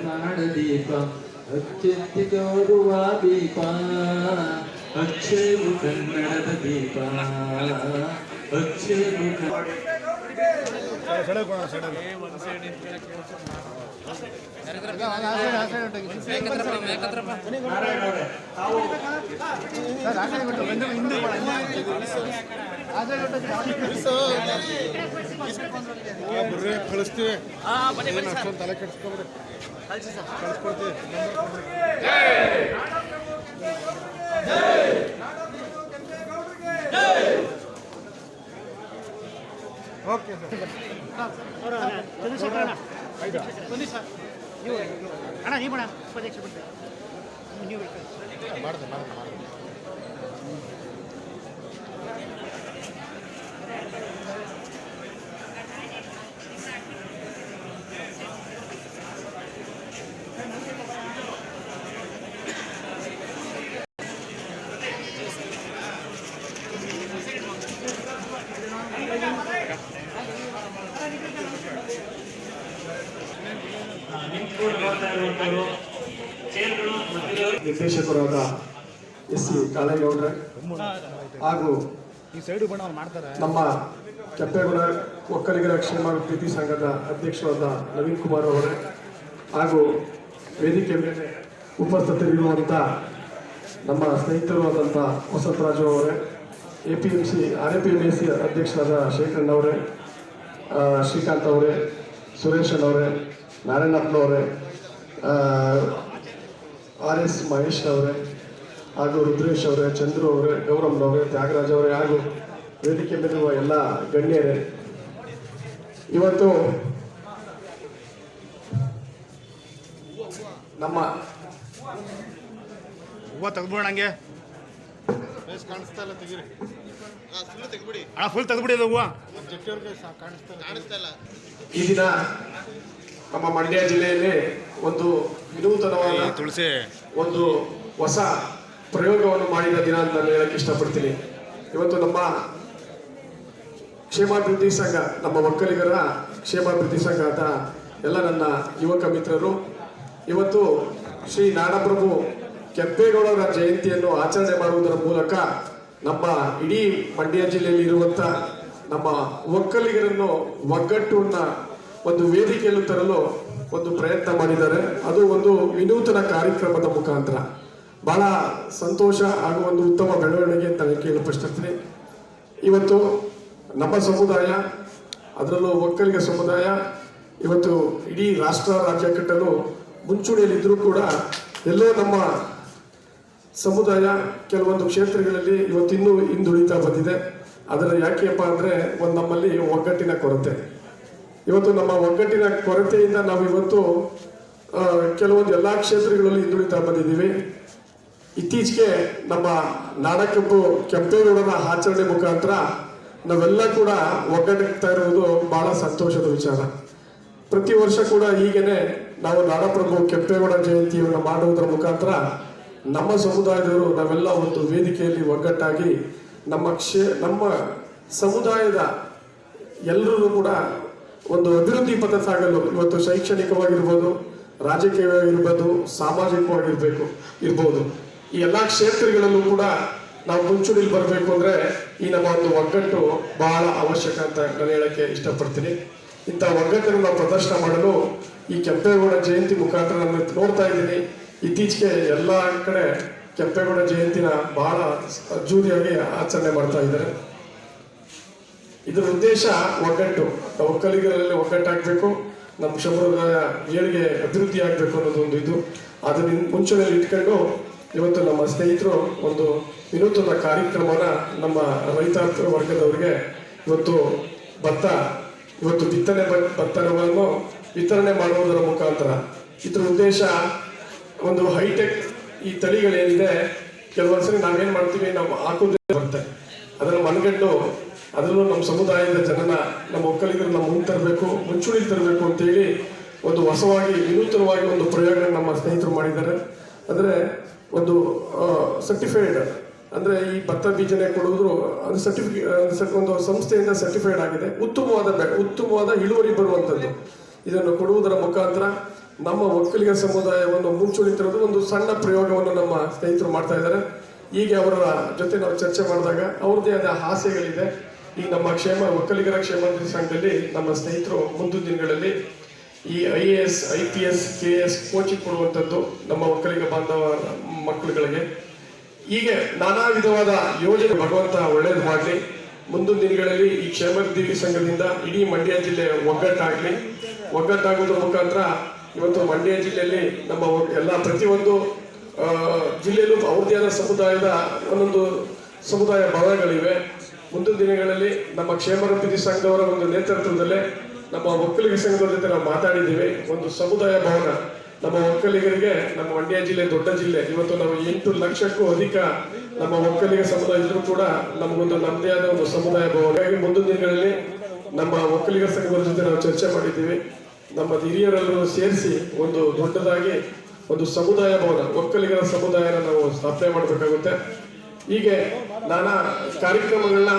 ಮಾಡದೀಪ ಅತ್ಯಂತಿಗೆ ಓಡುವ ದೀಪ ಅಚ್ಚೇವು ಕನ್ನಡದ ದೀಪ ಅಚ್ಚೇವು ಕಳಿಸ್ತೀವಿ ತಲೆ ಕೆಡಿಸ್ಕೊಬ್ರಿ ಕಳಿಸ್ಕೊಡ್ತೀವಿ. ಓಕೆ ಅಣ್ಣ ನೀವು ಅಣ್ಣ ಉಪಾಧ್ಯಕ್ಷ ಬಿಟ್ಟು ನೀವು ಮಾಡಿದೆ ನಿರ್ದೇಶಕರಾದ ಎಸ್ ಸಿ ಕಾಳೇಗೌಡ್ರೆ ಹಾಗೂ ನಮ್ಮ ಕೆಂಪೇಗೌಡ ಒಕ್ಕಲಿಗರ ಕ್ಷೇಮಾಭಿವೃದ್ಧಿ ಸಂಘದ ಅಧ್ಯಕ್ಷರಾದ ನವೀನ್ ಕುಮಾರ್ ಅವರೇ ಹಾಗೂ ವೇದಿಕೆ ಮೇಲೆ ಉಪಸ್ಥಿತರಿರುವಂಥ ನಮ್ಮ ಸ್ನೇಹಿತರು ಆದಂಥ ವಸಂತರಾಜು ಅವರೇ, RAPMC ಅಧ್ಯಕ್ಷರಾದ ಶೇಖರಣ್ಣ ಅವರೇ, ಶ್ರೀಕಾಂತ್ ಅವರೇ, ಸುರೇಶನ್ ಅವರೇ, ನಾರಾಯಣಪ್ಪನವರೇ, RS ಮಹೇಶ್ ಅವರೇ ಹಾಗೂ ರುದ್ರೇಶ್ ಅವರೇ, ಚಂದ್ರು ಅವರೇ, ಗೌರಮ್ನವರೇ, ತ್ಯಾಗರಾಜ್ ಅವರೇ ಹಾಗೂ ವೇದಿಕೆ ಮೇಲಿರುವ ಎಲ್ಲ ಗಣ್ಯರೇ, ಇವತ್ತು ನಮ್ಮ ಹೂವು ತೆಗೆದ್ಬಿಡೋಣ. ಹಂಗೆ ಕಾಣಿಸ್ತಾ ಇಲ್ಲ, ತೆಗೀರಿ. ಫುಲ್ ತೆಗೆದ್ಬಿಡಿ ಅದು ಹೂವು ಕಾಣಿಸ್ತಾ ಇಲ್ಲ. ಈ ದಿನ ನಮ್ಮ ಮಂಡ್ಯ ಜಿಲ್ಲೆಯಲ್ಲಿ ಒಂದು ವಿನೂತನವಾದ ತುಳಸಿ ಒಂದು ಹೊಸ ಪ್ರಯೋಗವನ್ನು ಮಾಡಿದ ದಿನ ಅಂತ ನಾನು ಹೇಳಕ್ಕೆ ಇಷ್ಟಪಡ್ತೀನಿ. ಇವತ್ತು ನಮ್ಮ ಕ್ಷೇಮಾಭಿವೃದ್ಧಿ ಸಂಘ, ನಮ್ಮ ಒಕ್ಕಲಿಗರ ಕ್ಷೇಮಾಭಿವೃದ್ಧಿ ಸಂಘ ಅಂತ ಎಲ್ಲ ನನ್ನ ಯುವಕ ಮಿತ್ರರು ಇವತ್ತು ಶ್ರೀ ನಾಡಪ್ರಭು ಕೆಂಪೇಗೌಡರ ಜಯಂತಿಯನ್ನು ಆಚರಣೆ ಮಾಡುವುದರ ಮೂಲಕ ನಮ್ಮ ಇಡೀ ಮಂಡ್ಯ ಜಿಲ್ಲೆಯಲ್ಲಿ ಇರುವಂಥ ನಮ್ಮ ಒಕ್ಕಲಿಗರನ್ನು ಒಗ್ಗಟ್ಟನ್ನ ಒಂದು ವೇದಿಕೆಯಲ್ಲಿ ತರಲು ಒಂದು ಪ್ರಯತ್ನ ಮಾಡಿದ್ದಾರೆ. ಅದು ಒಂದು ವಿನೂತನ ಕಾರ್ಯಕ್ರಮದ ಮುಖಾಂತರ ಬಹಳ ಸಂತೋಷ ಹಾಗೂ ಒಂದು ಉತ್ತಮ ಬೆಳವಣಿಗೆ ಅಂತ ನಾನು ಕೇಳಪಡಿಸ್ತೀನಿ. ಇವತ್ತು ನಮ್ಮ ಸಮುದಾಯ, ಅದರಲ್ಲೂ ಒಕ್ಕಲಿಗ ಸಮುದಾಯ ಇವತ್ತು ಇಡೀ ರಾಷ್ಟ್ರ ರಾಜ್ಯ ಕಟ್ಟಲು ಮುಂಚೂಣಿಯಲ್ಲಿದ್ದರೂ ಕೂಡ ಎಲ್ಲೋ ನಮ್ಮ ಸಮುದಾಯ ಕೆಲವೊಂದು ಕ್ಷೇತ್ರಗಳಲ್ಲಿ ಇವತ್ತಿನ್ನೂ ಹಿಂದುಳಿತಾ ಬಂದಿದೆ. ಅದರ ಯಾಕೆಪ್ಪ ಅಂದರೆ ನಮ್ಮಲ್ಲಿ ಒಗ್ಗಟ್ಟಿನ ಕೊರತೆ. ಇವತ್ತು ನಮ್ಮ ಒಗ್ಗಟ್ಟಿನ ಕೊರತೆಯಿಂದ ನಾವು ಇವತ್ತು ಕೆಲವೊಂದು ಎಲ್ಲ ಕ್ಷೇತ್ರಗಳಲ್ಲಿ ಹಿಂದುಳಿತಾ ಬಂದಿದ್ದೀವಿ. ಇತ್ತೀಚೆಗೆ ನಮ್ಮ ನಾಡಕೆಂಪು ಕೆಂಪೇಗೌಡರ ಆಚರಣೆ ಮುಖಾಂತರ ನಾವೆಲ್ಲ ಕೂಡ ಒಗ್ಗಟ್ಟಾಗ್ತಾ ಇರುವುದು ಬಹಳ ಸಂತೋಷದ ವಿಚಾರ. ಪ್ರತಿ ವರ್ಷ ಕೂಡ ಹೀಗೇನೆ ನಾವು ನಾಡಪ್ರಭು ಕೆಂಪೇಗೌಡ ಜಯಂತಿಯನ್ನು ಮಾಡುವುದರ ಮುಖಾಂತರ ನಮ್ಮ ಸಮುದಾಯದವರು ನಾವೆಲ್ಲ ಒಂದು ವೇದಿಕೆಯಲ್ಲಿ ಒಗ್ಗಟ್ಟಾಗಿ ನಮ್ಮ ಸಮುದಾಯದ ಎಲ್ಲರೂ ಕೂಡ ಒಂದು ಅಭಿವೃದ್ಧಿ ಪಥ ಸಾಗಲು ಇವತ್ತು ಶೈಕ್ಷಣಿಕವಾಗಿರ್ಬೋದು, ರಾಜಕೀಯವಾಗಿರ್ಬೋದು, ಸಾಮಾಜಿಕವಾಗಿರ್ಬೋದು ಈ ಎಲ್ಲ ಕ್ಷೇತ್ರಗಳಲ್ಲೂ ಕೂಡ ನಾವು ಮುಂಚೂಣಿಲಿ ಬರಬೇಕು ಅಂದರೆ ಈ ನಮ್ಮ ಒಂದು ಒಗ್ಗಟ್ಟು ಬಹಳ ಅವಶ್ಯಕ ಅಂತ ನಾನು ಹೇಳಕ್ಕೆ ಇಷ್ಟಪಡ್ತೀನಿ. ಇಂಥ ಒಗ್ಗಟ್ಟನ್ನು ನಾವು ಪ್ರದರ್ಶನ ಮಾಡಲು ಈ ಕೆಂಪೇಗೌಡ ಜಯಂತಿ ಮುಖಾಂತರ ನಾನು ನೋಡ್ತಾ ಇದ್ದೀನಿ. ಇತ್ತೀಚೆಗೆ ಎಲ್ಲ ಕಡೆ ಕೆಂಪೇಗೌಡ ಜಯಂತಿನ ಬಹಳ ಅದ್ದೂರಿಯಾಗಿ ಆಚರಣೆ ಮಾಡ್ತಾ ಇದ್ದಾರೆ. ಇದರ ಉದ್ದೇಶ ಒಗ್ಗಟ್ಟು, ಒಕ್ಕಲಿಗರಲ್ಲಿ ಒಗ್ಗಟ್ಟಾಗಬೇಕು, ನಮ್ಮ ಸಮುದಾಯ ಏಳಿಗೆ ಅಭಿವೃದ್ಧಿ ಆಗಬೇಕು ಅನ್ನೋದು ಒಂದು ಇದು. ಅದನ್ನ ಮುಂಚೂಣಿಯಲ್ಲಿ ಇಟ್ಕೊಂಡು ಇವತ್ತು ನಮ್ಮ ಸ್ನೇಹಿತರು ಒಂದು ವಿನೂತನ ಕಾರ್ಯಕ್ರಮನ ನಮ್ಮ ರೈತಾಪಿ ವರ್ಗದವರಿಗೆ ಇವತ್ತು ಭತ್ತವನ್ನು ವಿತರಣೆ ಮಾಡುವುದರ ಮುಖಾಂತರ ಇದರ ಉದ್ದೇಶ ಒಂದು ಹೈಟೆಕ್ ಈ ತಳಿಗಳೇನಿದೆ ಕೆಲವೊಂದ್ಸರಿ ನಾವೇನು ಮಾಡ್ತೀವಿ, ನಾವು ಹಾಕೋದೇ ಬರುತ್ತೆ, ಅದನ್ನು ಮನಗಂಡು ಅದರಲ್ಲೂ ನಮ್ಮ ಸಮುದಾಯದ ಜನನ ನಮ್ಮ ಒಕ್ಕಲಿಗರು ನಮ್ಮ ಮುಂಚೂಣಿ ತರಬೇಕು ಅಂತೇಳಿ ಒಂದು ಹೊಸವಾಗಿ ವಿನೂತನವಾಗಿ ಒಂದು ಪ್ರಯೋಗ ನಮ್ಮ ಸ್ನೇಹಿತರು ಮಾಡಿದ್ದಾರೆ. ಅಂದರೆ ಒಂದು ಸರ್ಟಿಫೈಡ್, ಅಂದರೆ ಈ ಭತ್ತ ಬೀಜನೆ ಕೊಡುವುದು ಅದು ಒಂದು ಸಂಸ್ಥೆಯಿಂದ ಸರ್ಟಿಫೈಡ್ ಆಗಿದೆ, ಉತ್ತಮವಾದ ಇಳುವರಿ ಬರುವಂಥದ್ದು. ಇದನ್ನು ಕೊಡುವುದರ ಮುಖಾಂತರ ನಮ್ಮ ಒಕ್ಕಲಿಗ ಸಮುದಾಯವನ್ನು ಮುಂಚೂಣಿತಿರೋದು ಒಂದು ಸಣ್ಣ ಪ್ರಯೋಗವನ್ನು ನಮ್ಮ ಸ್ನೇಹಿತರು ಮಾಡ್ತಾ ಇದ್ದಾರೆ. ಹೀಗೆ ಅವರ ಜೊತೆ ನಾವು ಚರ್ಚೆ ಮಾಡಿದಾಗ ಅವ್ರದ್ದೇ ಆದ ಆಸೆಗಳಿದೆ. ಈ ನಮ್ಮ ಒಕ್ಕಲಿಗರ ಕ್ಷೇಮಾಭಿವೃದ್ಧಿ ಸಂಘದಲ್ಲಿ ನಮ್ಮ ಸ್ನೇಹಿತರು ಮುಂದಿನ ದಿನಗಳಲ್ಲಿ ಈ IAS IPS KS ಕೋಚಿಂಗ್ ಕೊಡುವಂಥದ್ದು ನಮ್ಮ ಒಕ್ಕಲಿಗ ಬಾಂಧವ ಮಕ್ಕಳುಗಳಿಗೆ. ಹೀಗೆ ನಾನಾ ವಿಧವಾದ ಯೋಜನೆ ಭಗವಂತ ಒಳ್ಳೇದು ಮಾಡಲಿ. ಮುಂದಿನ ದಿನಗಳಲ್ಲಿ ಈ ಕ್ಷೇಮಾಭಿವೃದ್ಧಿ ಸಂಘದಿಂದ ಇಡೀ ಮಂಡ್ಯ ಜಿಲ್ಲೆ ಒಗ್ಗಟ್ಟಾಗೋದ್ರ ಮುಖಾಂತರ ಇವತ್ತು ಮಂಡ್ಯ ಜಿಲ್ಲೆಯಲ್ಲಿ ನಮ್ಮ ಎಲ್ಲ ಪ್ರತಿಯೊಂದು ಜಿಲ್ಲೆಯಲ್ಲೂ ಅವ್ರದ್ದೇ ಆದ ಸಮುದಾಯದ ಒಂದೊಂದು ಸಮುದಾಯ ಭವನಗಳಿವೆ. ಮುಂದಿನ ದಿನಗಳಲ್ಲಿ ನಮ್ಮ ಕ್ಷೇಮಾಭಿವೃದ್ಧಿ ಸಂಘದವರ ಒಂದು ನೇತೃತ್ವದಲ್ಲೇ ನಮ್ಮ ಒಕ್ಕಲಿಗ ಸಂಘದ ಜೊತೆ ನಾವು ಮಾತಾಡಿದ್ದೀವಿ. ಒಂದು ಸಮುದಾಯ ಭವನ ನಮ್ಮ ಒಕ್ಕಲಿಗರಿಗೆ, ನಮ್ಮ ಮಂಡ್ಯ ಜಿಲ್ಲೆ ದೊಡ್ಡ ಜಿಲ್ಲೆ, ಇವತ್ತು ನಾವು 8 ಲಕ್ಷಕ್ಕೂ ಅಧಿಕ ನಮ್ಮ ಒಕ್ಕಲಿಗ ಸಮುದಾಯ ಇದ್ರೂ ಕೂಡ ನಮಗೊಂದು ನಮ್ಮದೇ ಆದ ಒಂದು ಸಮುದಾಯ ಭವನ. ಹಾಗಾಗಿ ಮುಂದಿನ ದಿನಗಳಲ್ಲಿ ನಮ್ಮ ಒಕ್ಕಲಿಗ ಸಂಘದ ಜೊತೆ ನಾವು ಚರ್ಚೆ ಮಾಡಿದ್ದೀವಿ. ನಮ್ಮ ಹಿರಿಯರೆಲ್ಲರೂ ಸೇರಿಸಿ ಒಂದು ದೊಡ್ಡದಾಗಿ ಒಂದು ಸಮುದಾಯ ಭವನ, ಒಕ್ಕಲಿಗರ ಸಮುದಾಯನ ನಾವು ಸ್ಥಾಪನೆ ಮಾಡಬೇಕಾಗುತ್ತೆ. ಹೀಗೆ ನಾನಾ ಕಾರ್ಯಕ್ರಮಗಳನ್ನ